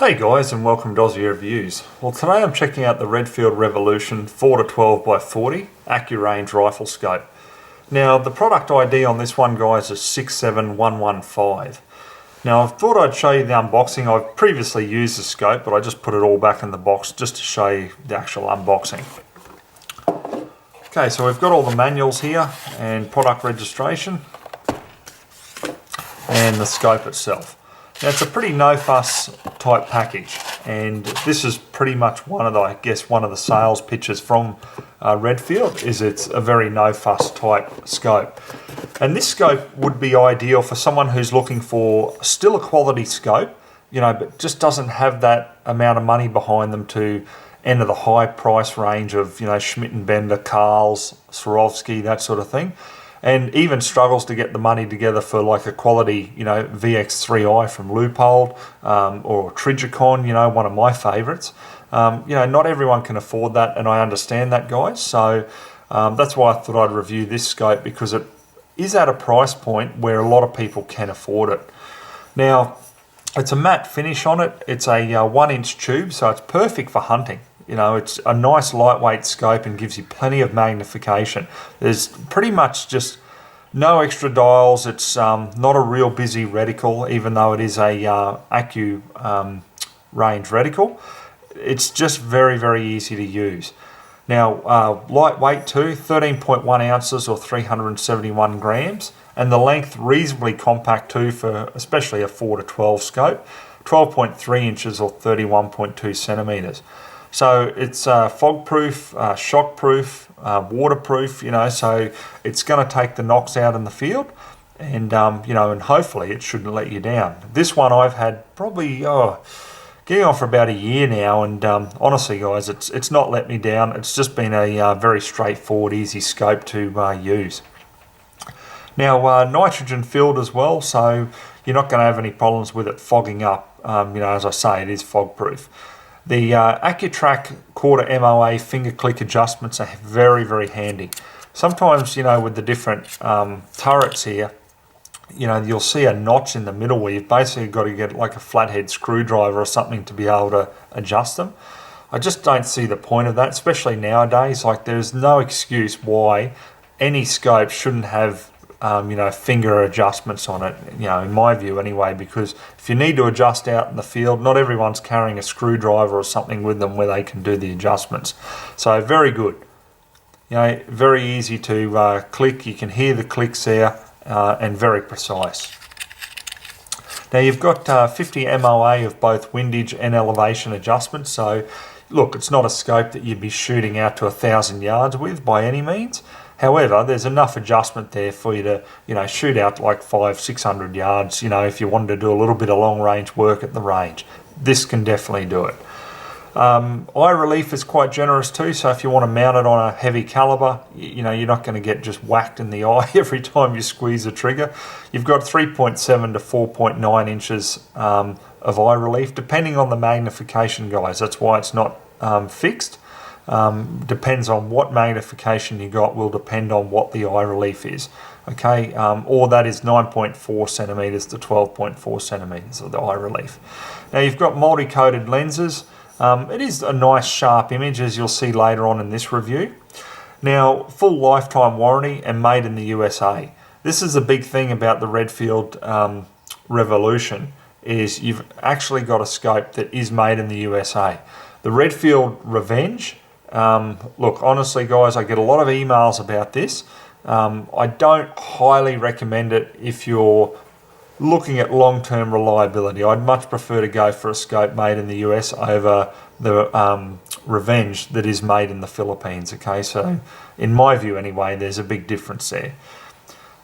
Hey guys, and welcome to Ozzie Reviews. Well, today I'm checking out the Redfield Revolution 4-12x40 AccuRange rifle scope. Now the product ID on this one, guys, is 67115. Now I thought I'd show you the unboxing. I've previously used the scope, but I just put it all back in the box just to show you the actual unboxing. Okay, so we've got all the manuals here and product registration and the scope itself. Now it's a pretty no-fuss type package, and this is pretty much one of the sales pitches from Redfield. It's a very no-fuss type scope, and this scope would be ideal for someone who's looking for still a quality scope, but just doesn't have that amount of money behind them to enter the high price range of Schmidt and Bender, Carl's, Swarovski, that sort of thing. And even struggles to get the money together for like a quality, VX3i from Leupold or Trigicon, one of my favourites. Not everyone can afford that, and I understand that, guys. So that's why I thought I'd review this scope, because it is at a price point where a lot of people can afford it. Now, it's a matte finish on it. It's a 1-inch tube, so it's perfect for hunting. It's a nice lightweight scope and gives you plenty of magnification. There's pretty much just no extra dials. It's not a real busy reticle, even though it is a AccuRange reticle. It's just very, very easy to use. Now, lightweight too, 13.1 ounces or 371 grams, and the length reasonably compact too, for especially a 4-12 scope, 12.3 inches or 31.2 centimeters. So it's fog-proof, shock-proof, waterproof, so it's going to take the knocks out in the field, and and hopefully it shouldn't let you down. This one I've had probably getting on for about a year now, and honestly, guys, it's not let me down. It's just been a very straightforward, easy scope to use. Now, nitrogen filled as well, so you're not going to have any problems with it fogging up. As I say, it is fog-proof. The AccuTrack quarter MOA finger click adjustments are very, very handy. Sometimes, with the different turrets here, you'll see a notch in the middle where you've basically got to get like a flathead screwdriver or something to be able to adjust them. I just don't see the point of that, especially nowadays. Like, there's no excuse why any scope shouldn't have finger adjustments on it, in my view anyway, because if you need to adjust out in the field, not everyone's carrying a screwdriver or something with them where they can do the adjustments. So very good. Very easy to click. You can hear the clicks there, and very precise. Now you've got 50 MOA of both windage and elevation adjustments. So look, it's not a scope that you'd be shooting out to 1,000 yards with by any means. However, there's enough adjustment there for you to, shoot out like 500-600 yards, if you wanted to do a little bit of long range work at the range. This can definitely do it. Eye relief is quite generous too, so if you want to mount it on a heavy caliber, you're not going to get just whacked in the eye every time you squeeze the trigger. You've got 3.7 to 4.9 inches of eye relief, depending on the magnification, guys. That's why it's not fixed. Depends on what magnification you got, will depend on what the eye relief is. Okay, or that is 9.4 centimeters to 12.4 centimeters of the eye relief. Now you've got multi-coated lenses. It is a nice sharp image, as you'll see later on in this review. Now, full lifetime warranty and made in the USA. This is a big thing about the Redfield Revolution, is you've actually got a scope that is made in the USA. The Redfield Revenge. Look, honestly, guys, I get a lot of emails about this. I don't highly recommend it if you're looking at long-term reliability. I'd much prefer to go for a scope made in the US over the Revenge that is made in the Philippines. Okay, so in my view anyway, there's a big difference there.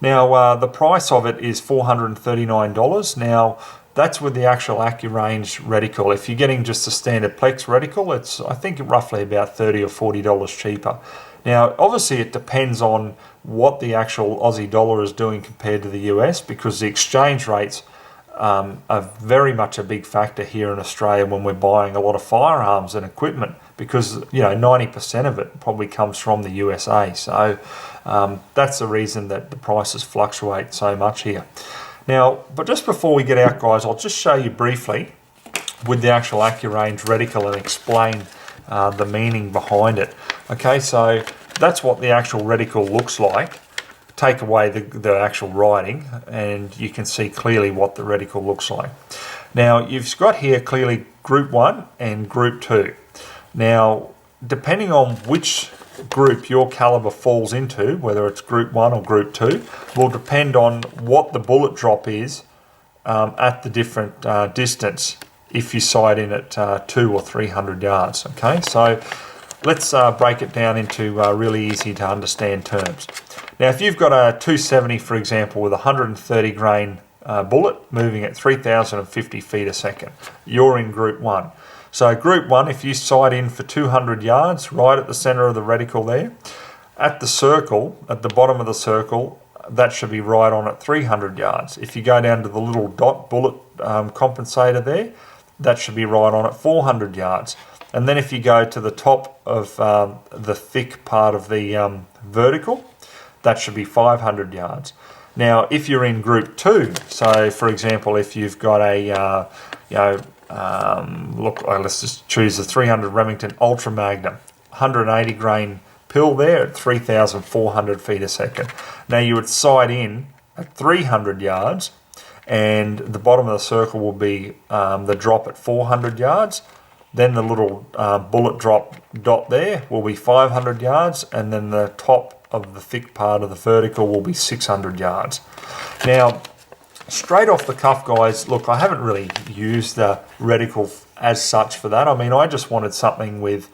Now, the price of it is $439. Now, that's with the actual AccuRange reticle. If you're getting just a standard Plex reticle, it's, I think, roughly about $30 or $40 cheaper. Now, obviously, it depends on what the actual Aussie dollar is doing compared to the US, because the exchange rates are very much a big factor here in Australia when we're buying a lot of firearms and equipment, because 90% of it probably comes from the USA. So that's the reason that the prices fluctuate so much here. Now, but just before we get out, guys, I'll just show you briefly with the actual AccuRange reticle and explain the meaning behind it. Okay, so that's what the actual reticle looks like. Take away the actual writing and you can see clearly what the reticle looks like. Now you've got here clearly group 1 and group 2. Now depending on which group your caliber falls into, whether it's group 1 or group 2, will depend on what the bullet drop is at the different distance if you sight in at 200 or 300 yards. Okay, so let's break it down into really easy to understand terms. Now if you've got a 270 for example with a 130 grain bullet moving at 3050 feet a second, you're in group 1. So group 1, if you sight in for 200 yards right at the center of the reticle there, at the circle, at the bottom of the circle, that should be right on at 300 yards. If you go down to the little dot bullet compensator there, that should be right on at 400 yards. And then if you go to the top of the thick part of the vertical, that should be 500 yards. Now, if you're in group 2, so for example, if you've got a, let's just choose the 300 Remington Ultra Magnum, 180 grain pill there at 3,400 feet a second. Now you would sight in at 300 yards and the bottom of the circle will be the drop at 400 yards. Then the little bullet drop dot there will be 500 yards and then the top of the thick part of the vertical will be 600 yards. Now, straight off the cuff, guys, look, I haven't really used the reticle as such for that. I mean, I just wanted something with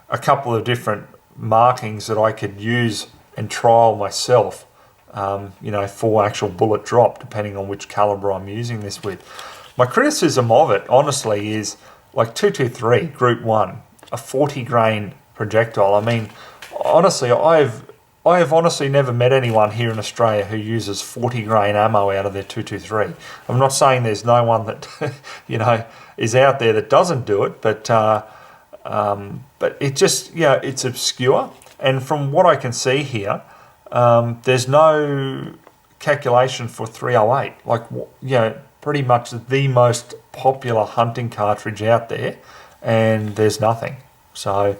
a couple of different markings that I could use and trial myself, for actual bullet drop, depending on which caliber I'm using this with. My criticism of it, honestly, is like 223 Group 1, a 40 grain projectile. I mean, honestly, I have honestly never met anyone here in Australia who uses 40 grain ammo out of their 223. I'm not saying there's no one that is out there that doesn't do it, but it just it's obscure. And from what I can see here, there's no calculation for 308. Pretty much the most popular hunting cartridge out there, and there's nothing. So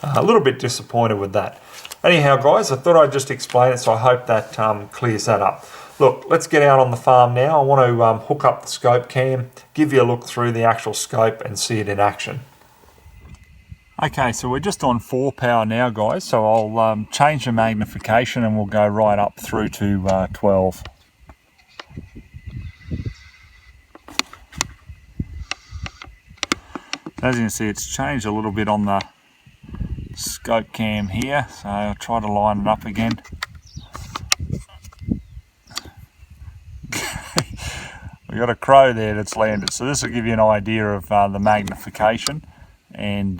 a little bit disappointed with that. Anyhow, guys, I thought I'd just explain it, so I hope that clears that up. Look, let's get out on the farm now. I want to hook up the scope cam, give you a look through the actual scope and see it in action. Okay, so we're just on 4 power now, guys, so I'll change the magnification and we'll go right up through to 12. As you can see, it's changed a little bit on the scope cam here, so I'll try to line it up again. We've got a crow there that's landed, so this will give you an idea of the magnification and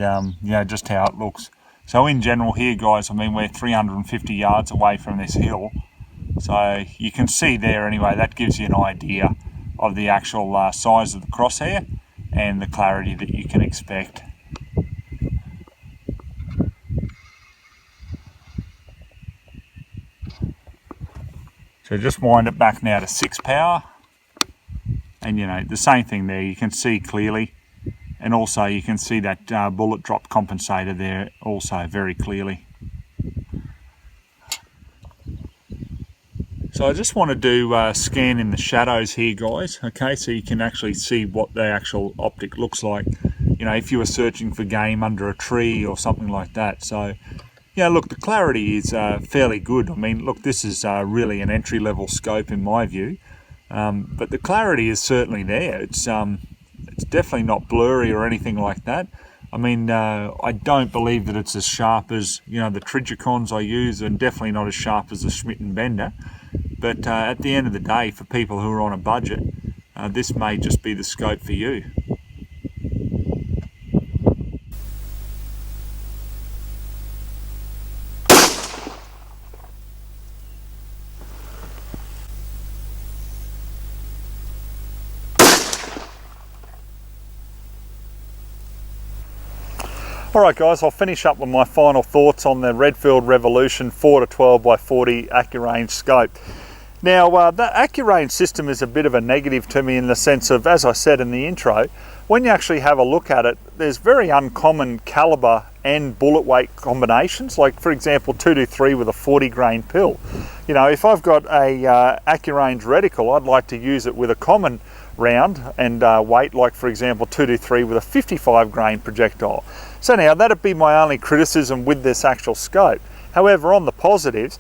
just how it looks. So in general here, guys, I mean, we're 350 yards away from this hill, so you can see there anyway, that gives you an idea of the actual size of the crosshair and the clarity that you can expect. So just wind it back now to 6 power, and the same thing there, you can see clearly, and also you can see that bullet drop compensator there also very clearly. So I just want to do a scan in the shadows here, guys, okay, so you can actually see what the actual optic looks like, if you were searching for game under a tree or something like that. So look, the clarity is fairly good. I mean, look, this is really an entry-level scope in my view, but the clarity is certainly there. It's definitely not blurry or anything like that. I mean, I don't believe that it's as sharp as the Trigicons I use, and definitely not as sharp as the Schmidt & Bender. But at the end of the day, for people who are on a budget, this may just be the scope for you. Alright guys, I'll finish up with my final thoughts on the Redfield Revolution 4-12x40 AccuRange scope. Now the AccuRange system is a bit of a negative to me in the sense of, as I said in the intro, when you actually have a look at it, there's very uncommon caliber and bullet weight combinations. Like for example, 223 with a 40 grain pill. You know, if I've got a AccuRange reticle, I'd like to use it with a common round and weight, like for example 223 with a 55 grain projectile. So now that'd be my only criticism with this actual scope. However, on the positives,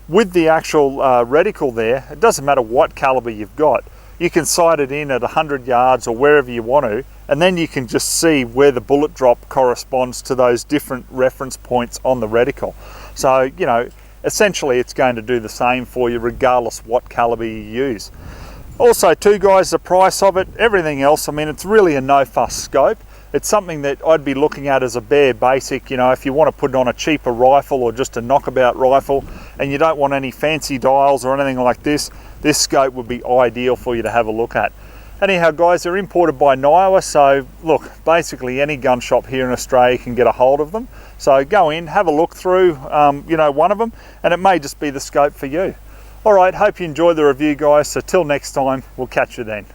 with the actual reticle there, it doesn't matter what caliber you've got. You can sight it in at 100 yards or wherever you want to, and then you can just see where the bullet drop corresponds to those different reference points on the reticle. So, you know, essentially it's going to do the same for you regardless what caliber you use. Also too guys, the price of it, everything else, I mean, it's really a no fuss scope. It's something that I'd be looking at as a bare basic, you know, if you want to put it on a cheaper rifle or just a knockabout rifle and you don't want any fancy dials or anything like this, this scope would be ideal for you to have a look at. Anyhow guys, they're imported by Niwa, so look, basically any gun shop here in Australia can get a hold of them. So go in, have a look through, you know, one of them, and it may just be the scope for you. All right, hope you enjoyed the review guys, so till next time, we'll catch you then.